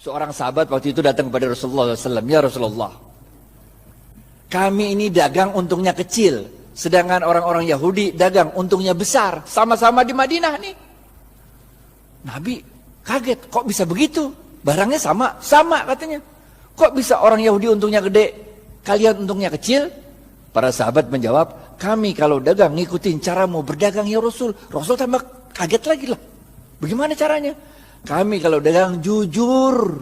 Seorang sahabat waktu itu datang kepada Rasulullah SAW. Ya Rasulullah, kami ini dagang untungnya kecil, sedangkan orang-orang Yahudi dagang untungnya besar. Sama-sama di Madinah nih. Nabi kaget, kok bisa begitu? Barangnya sama, sama katanya. Kok bisa orang Yahudi untungnya gede, kalian untungnya kecil? Para sahabat menjawab, kami kalau dagang ngikutin caramu berdagang ya Rasul. Rasul tambah kaget lagi lah. Bagaimana caranya? Kami kalau dagang jujur.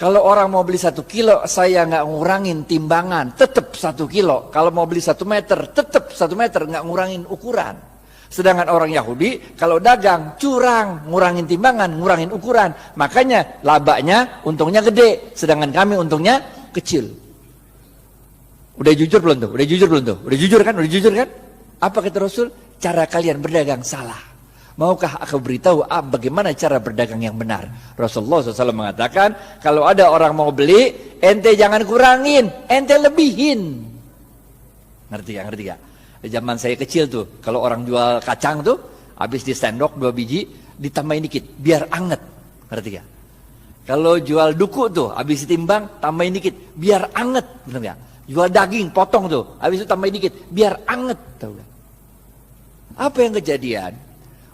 Kalau orang mau beli 1 kilo, saya nggak ngurangin timbangan, tetap 1 kilo. Kalau mau beli 1 meter, tetap 1 meter, nggak ngurangin ukuran. Sedangkan orang Yahudi, kalau dagang, curang, ngurangin timbangan, ngurangin ukuran. Makanya labanya, untungnya gede. Sedangkan kami untungnya kecil. Udah jujur belum tuh? Udah jujur belum tuh? Udah jujur kan? Udah jujur kan? Apa kata Rasul? Cara kalian berdagang salah. Maukah aku beritahu bagaimana cara berdagang yang benar? Rasulullah SAW mengatakan, kalau ada orang mau beli, ente jangan kurangin, ente lebihin. Ngerti gak? Ngerti gak? Di zaman saya kecil tuh, kalau orang jual kacang tuh, habis di sendok 2 biji, ditambahin dikit, biar anget. Ngerti gak? Kalau jual duku tuh, habis ditimbang, tambahin dikit, biar anget. Bener gak? Jual daging, potong tuh, habis itu tambahin dikit, biar anget. Tahu gak? Apa yang kejadian?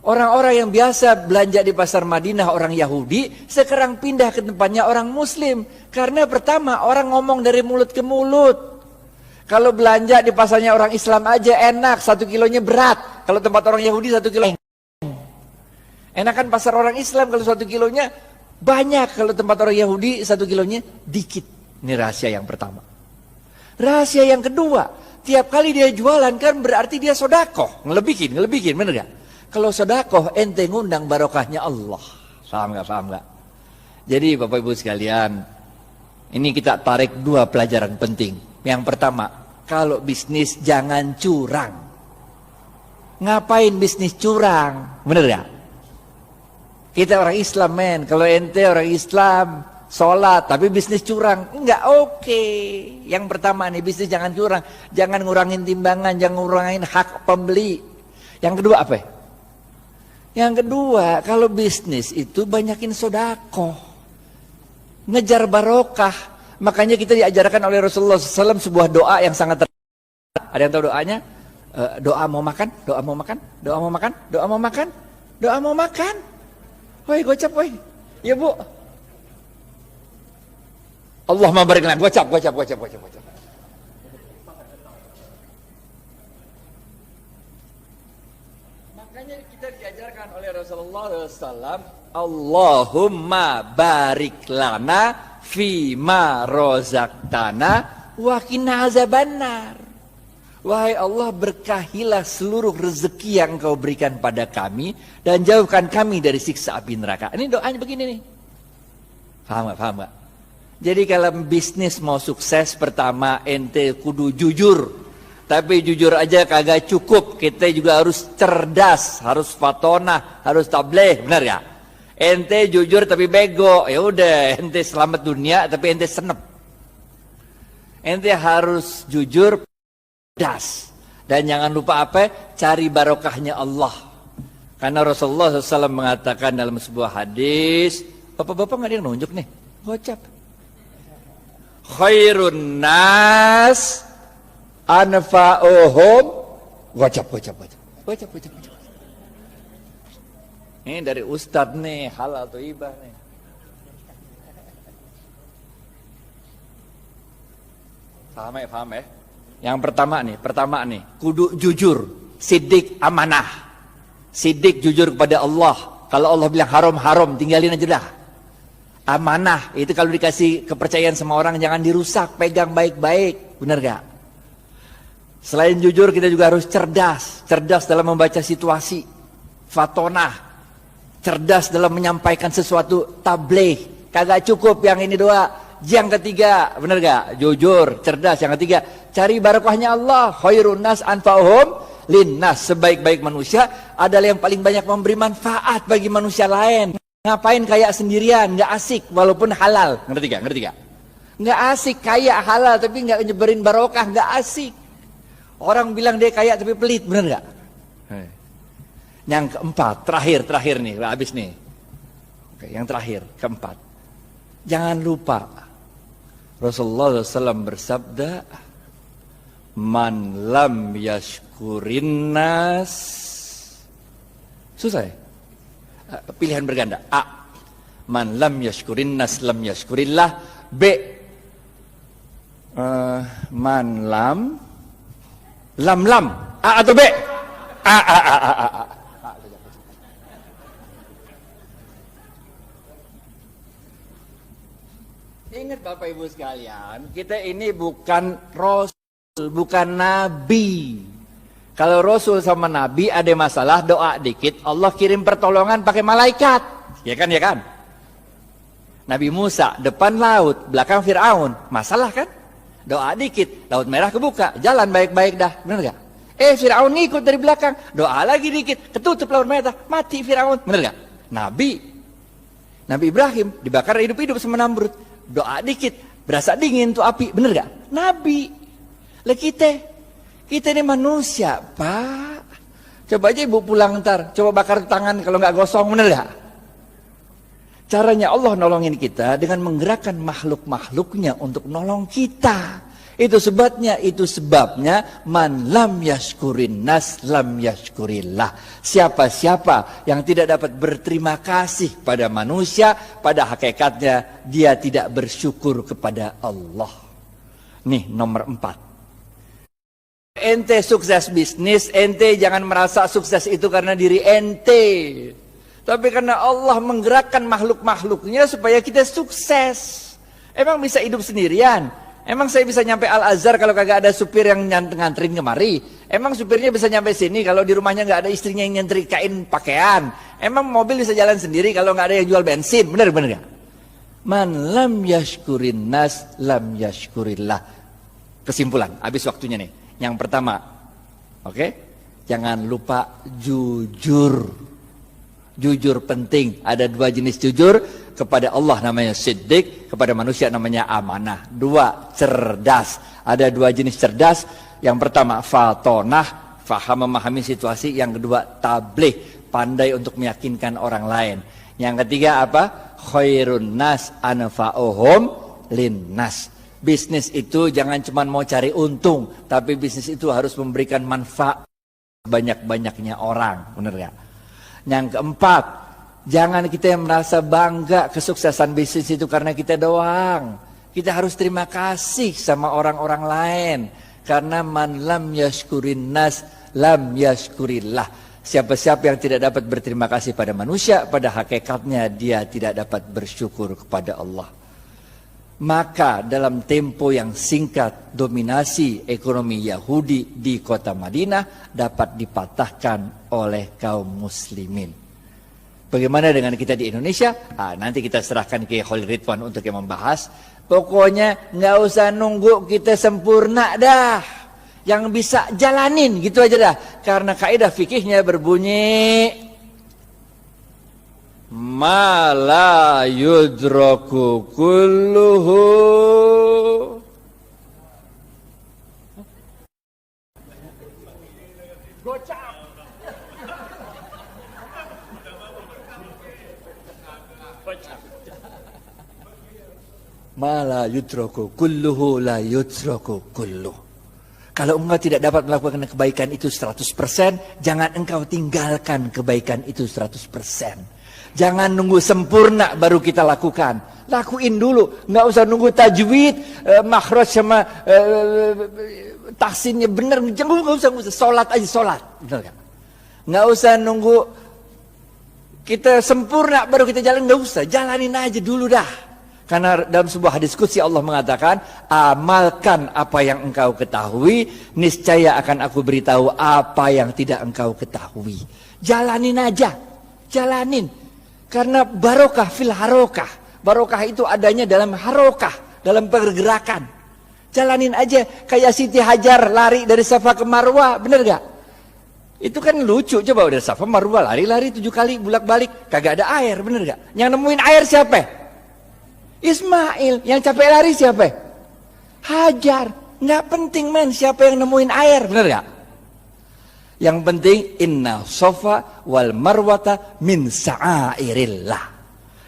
Orang-orang yang biasa belanja di pasar Madinah, orang Yahudi, sekarang pindah ke tempatnya orang Muslim. Karena pertama, orang ngomong dari mulut ke mulut. Kalau belanja di pasarnya orang Islam aja enak, 1 kilonya berat. Kalau tempat orang Yahudi 1 kilo enakan pasar orang Islam kalau 1 kilonya banyak. Kalau tempat orang Yahudi 1 kilonya dikit. Ini rahasia yang pertama. Rahasia yang kedua, tiap kali dia jualan kan berarti dia sodakoh. Ngelebihin, bener gak? Kalau sodakoh ente ngundang barokahnya Allah. Paham gak? Paham gak? Jadi Bapak Ibu sekalian, ini kita tarik 2 pelajaran penting. Yang pertama, kalau bisnis jangan curang. Ngapain bisnis curang? Bener gak? Kita orang Islam men. Kalau ente orang Islam, sholat tapi bisnis curang, enggak oke. Yang pertama nih, bisnis jangan curang. Jangan ngurangin timbangan, jangan ngurangin hak pembeli. Yang kedua apa ya? Yang kedua, kalau bisnis itu banyakin sodakoh, ngejar barokah. Makanya kita diajarkan oleh Rasulullah SAW sebuah doa yang sangat ada yang tahu doanya? Doa mau makan, doa mau makan, doa mau makan, doa mau makan, doa mau makan. Woi gocap woi, ya bu. Allahumma barik lana, gocap. Makanya kita diajarkan oleh Rasulullah SAW, Allahumma barik lana fima rozaqtana wa qina azabannar. Wahai Allah, berkahilah seluruh rezeki yang Engkau berikan pada kami dan jauhkan kami dari siksa api neraka. Ini doanya begini nih. Paham gak? Paham gak? Jadi kalau bisnis mau sukses, pertama ente kudu jujur. Tapi jujur aja kagak cukup, kita juga harus cerdas, harus fatonah, harus tabligh, benar ya? Ente jujur tapi bego, ya udah ente selamat dunia tapi ente senep. Ente harus jujur, cerdas, dan jangan lupa apa? Cari barokahnya Allah. Karena Rasulullah SAW mengatakan dalam sebuah hadis, bapak-bapak nggak ada yang nunjuk nih, gocap. Khairun nas anfa'uhum, gocap. Ini dari Ustadz nih, halal atau ibah nih. Paham ya? Yang pertama nih, kudu jujur, sidik amanah. Sidik jujur kepada Allah. Kalau Allah bilang haram, tinggalin aja dah. Amanah, itu kalau dikasih kepercayaan sama orang jangan dirusak, pegang baik-baik, benar gak? Selain jujur kita juga harus cerdas dalam membaca situasi, fatonah, cerdas dalam menyampaikan sesuatu, tabligh. Kagak cukup yang ini doa. Yang ketiga, benar gak? Jujur, cerdas. Yang ketiga, cari barokahnya Allah. Khairun nas anfa'uhum linnas. Sebaik-baik manusia adalah yang paling banyak memberi manfaat bagi manusia lain. Ngapain kayak sendirian, nggak asik walaupun halal. Ngerti gak? Nggak asik kaya halal tapi nggak nyebarin barokah, nggak asik. Orang bilang dia kaya tapi pelit, bener gak? Yang keempat, terakhir nih, habis nih. Oke, yang terakhir, keempat. Jangan lupa Rasulullah SAW bersabda, man lam yashkurin nas. Susah ya? Pilihan berganda. A, man lam yashkurin nas lam yashkurillah. B, man lam A atau B? A. Ingat Bapak Ibu sekalian, kita ini bukan Rasul, bukan Nabi. Kalau Rasul sama Nabi ada masalah, doa dikit, Allah kirim pertolongan pakai malaikat. Ya kan, ya kan? Nabi Musa, depan laut, belakang Fir'aun. Masalah kan? Doa dikit, laut merah kebuka, jalan baik-baik dah. Bener gak? Fir'aun ngikut dari belakang, doa lagi dikit, ketutup laut merah, mati Fir'aun. Bener gak? Nabi Ibrahim dibakar hidup-hidup sama Namrud. Doa dikit, berasa dingin tuh api. Bener gak? Nabi. Lah kita ini manusia, Pak. Coba aja ibu pulang ntar, coba bakar tangan kalau nggak gosong, bener gak? Caranya Allah nolongin kita dengan menggerakkan makhluk-makhluknya untuk nolong kita. Itu sebabnya man lam yashkurin nas lam yashkurillah. Siapa-siapa yang tidak dapat berterima kasih pada manusia, pada hakikatnya dia tidak bersyukur kepada Allah. Nih nomor 4. Ente sukses bisnis, ente jangan merasa sukses itu karena diri ente, tapi karena Allah menggerakkan makhluk-makhluknya supaya kita sukses. Emang bisa hidup sendirian? Emang saya bisa nyampe Al-Azhar kalau kagak ada supir yang nganterin kemari? Emang supirnya bisa nyampe sini kalau di rumahnya nggak ada istrinya yang nyetrikain pakaian? Emang mobil bisa jalan sendiri kalau nggak ada yang jual bensin? Bener gak? Man lam yashkurin nas lam yashkurillah. Kesimpulan, habis waktunya nih. Yang pertama, oke? Jangan lupa jujur. Jujur penting. Ada 2 jenis jujur. Kepada Allah namanya siddiq, kepada manusia namanya amanah. 2, cerdas. Ada 2 jenis cerdas. Yang pertama, fatonah, faham memahami situasi. Yang kedua, tabligh, pandai untuk meyakinkan orang lain. Yang ketiga apa? Khairun nas anfa'uhum linnas. Bisnis itu jangan cuma mau cari untung, tapi bisnis itu harus memberikan manfaat banyak-banyaknya orang. Benar gak? Yang keempat, jangan kita yang merasa bangga kesuksesan bisnis itu karena kita doang. Kita harus terima kasih sama orang-orang lain. Karena man lam yashkurin nas lam yashkurillah. Siapa-siapa yang tidak dapat berterima kasih pada manusia, pada hakikatnya dia tidak dapat bersyukur kepada Allah. Maka dalam tempo yang singkat, dominasi ekonomi Yahudi di kota Madinah dapat dipatahkan oleh kaum muslimin. Bagaimana dengan kita di Indonesia? Nanti kita serahkan ke Khalil Ridwan untuk yang membahas. Pokoknya nggak usah nunggu kita sempurna dah. Yang bisa jalanin gitu aja dah. Karena kaidah fikihnya berbunyi ma la yudraku kulluhu gocap. Ma la yudraku kulluhu la yudraku kulluh. Kalau engkau tidak dapat melakukan kebaikan itu 100%, jangan engkau tinggalkan kebaikan itu 100%. Jangan nunggu sempurna baru kita lakukan. Lakuin dulu, nggak usah nunggu tajwid, makhraj sama tahsinnya benar. Nggak usah, sholat aja sholat. Nggak usah nunggu kita sempurna baru kita jalan, nggak usah. Jalanin aja dulu dah. Karena dalam sebuah hadis qudsi Allah mengatakan, amalkan apa yang engkau ketahui, niscaya akan aku beritahu apa yang tidak engkau ketahui. Jalanin aja, jalanin. Karena barokah fil harokah. Barokah itu adanya dalam harokah, dalam pergerakan. Jalanin aja, kayak Siti Hajar lari dari Safa ke Marwah, bener gak? Itu kan lucu, coba udah Safa Marwah lari-lari 7 kali bolak-balik, kagak ada air, bener gak? Yang nemuin air siapa? Ismail. Yang capek lari siapa? Hajar. Nggak penting men siapa yang nemuin air, bener gak? Yang penting inna sofa wal marwata min sa'airillah.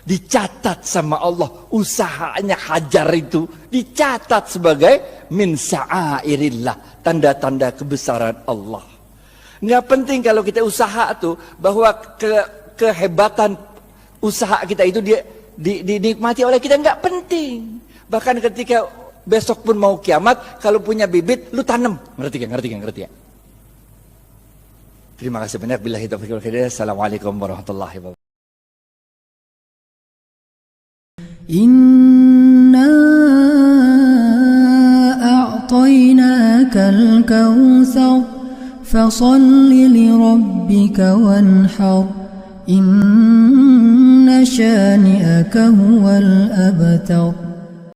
dicatat sama Allah, usahanya hajar itu dicatat sebagai min sya'airillah, tanda-tanda kebesaran Allah. Nggak penting kalau kita usaha tuh bahwa kehebatan usaha kita itu dinikmati oleh kita, nggak penting. Bahkan ketika besok pun mau kiamat, kalau punya bibit lu tanam, ngerti ya? Terima kasih banyak. Billahi taufiq wal hidayah. Assalamualaikum warahmatullahi wabarakatuh. Inna a'tainakal kautsar fasalli li rabbika wanhar inna shani'aka huwal abtar.